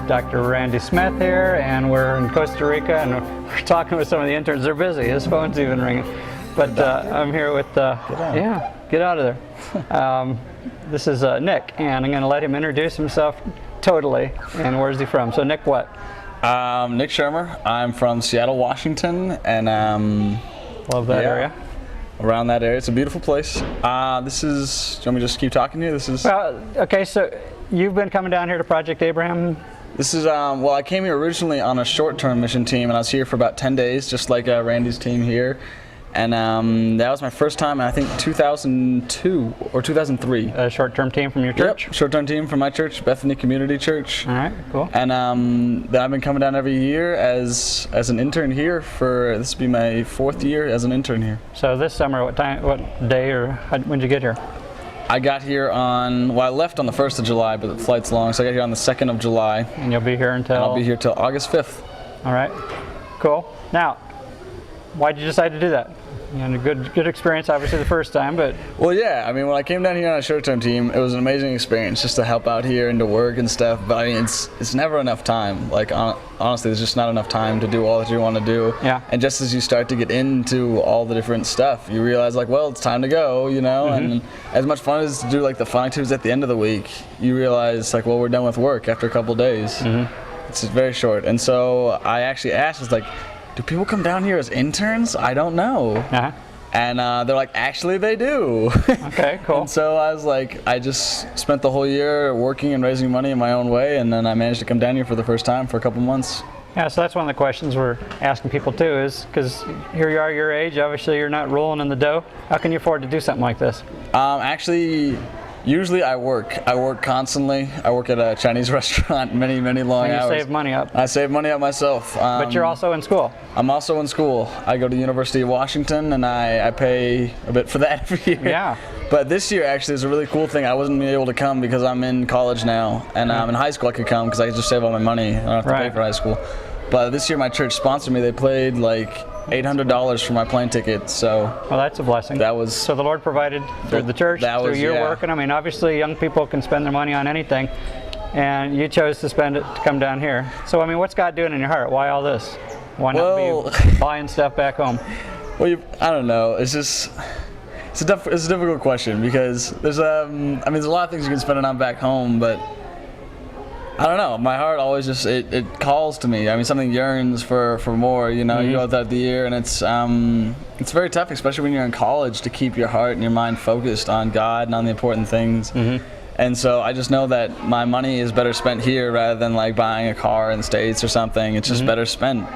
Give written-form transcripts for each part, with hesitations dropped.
Dr. Randy Smith here, and we're in Costa Rica, and we're talking with some of the interns. They're busy. His phone's even ringing. But I'm here with, yeah, get out of there. This is Nick, and I'm going to let him introduce himself totally. And where's he from? So Nick what? Nick Shcirmer. I'm from Seattle, Washington, and love that area. Around that area. It's a beautiful place. This is, do you want me to just keep talking to you? This is... Well, okay, so you've been coming down here to Project Abraham? This is, well, I came here originally on a short-term mission team, and I was here for about 10 days, just like Randy's team here. And that was my first time in, I think, 2002 or 2003. A short-term team from your church? Yep, short-term team from my church, Bethany Community Church. All right, cool. And then I've been coming down every year as an intern here for, this will be my 4th year as an intern here. So this summer, what day, or when did you get here? I got here on, well, I left on the 1st of July, but the flight's long, so I got here on the 2nd of July. And you'll be here until? And I'll be here till August 5th. All right, cool. Now, why did you decide to do that? You had a good experience, obviously, the first time, but... Well, yeah, I mean, when I came down here on a short-term team, it was an amazing experience just to help out here and to work and stuff, but I mean, it's never enough time. Like, honestly, there's just not enough time to do all that you want to do. Yeah. And just as you start to get into all the different stuff, you realize, like, well, it's time to go, you know? Mm-hmm. And as much fun as to do, like, the fun activities at the end of the week, you realize, like, well, we're done with work after a couple days. Mm-hmm. It's very short. And so I actually asked, I was like, do people come down here as interns? I don't know. Uh-huh. And they're like, actually, they do. Okay, cool. And so I was like, I just spent the whole year working and raising money in my own way, and then I managed to come down here for the first time for a couple months. Yeah, so that's one of the questions we're asking people too, is because here you are your age, obviously you're not rolling in the dough. How can you afford to do something like this? Actually, usually I work. I work constantly. I work at a Chinese restaurant many long hours. And you save money up. I save money up myself. But you're also in school. I'm also in school. I go to the University of Washington, and I pay a bit for that every year. Yeah. But this year actually is a really cool thing. I wasn't able to come because I'm in college now, and in high school I could come because I could just save all my money. I don't have to pay for high school. But this year my church sponsored me. They paid like $800 for my plane ticket, so... Well, that's a blessing. That was... So the Lord provided through the church, through your work, and I mean, obviously young people can spend their money on anything, and you chose to spend it to come down here. So, I mean, what's God doing in your heart? Why all this? Why not be buying stuff back home? Well, I don't know. It's just... It's a difficult question because there's I mean, there's a lot of things you can spend it on back home, but I don't know. My heart always just it calls to me. I mean, something yearns for more. You know, you go throughout the year, and it's very tough, especially when you're in college, to keep your heart and your mind focused on God and on the important things. And so I just know that my money is better spent here rather than like buying a car in the States or something. It's just better spent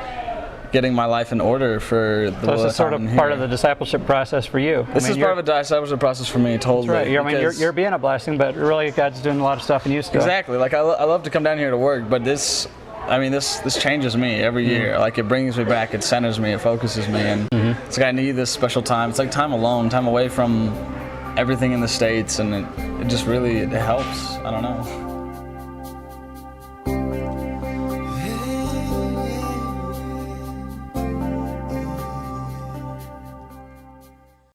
getting my life in order for the So this is sort of part of the discipleship process for you. This is part of a discipleship process for me, totally. That's right. I mean, you're being a blessing, but really God's doing a lot of stuff in you still. Exactly. Like I love to come down here to work, but this changes me every year. Like it brings me back, it centers me, it focuses me, and it's like I need this special time. It's like time alone, time away from everything in the States, and it just really helps. I don't know.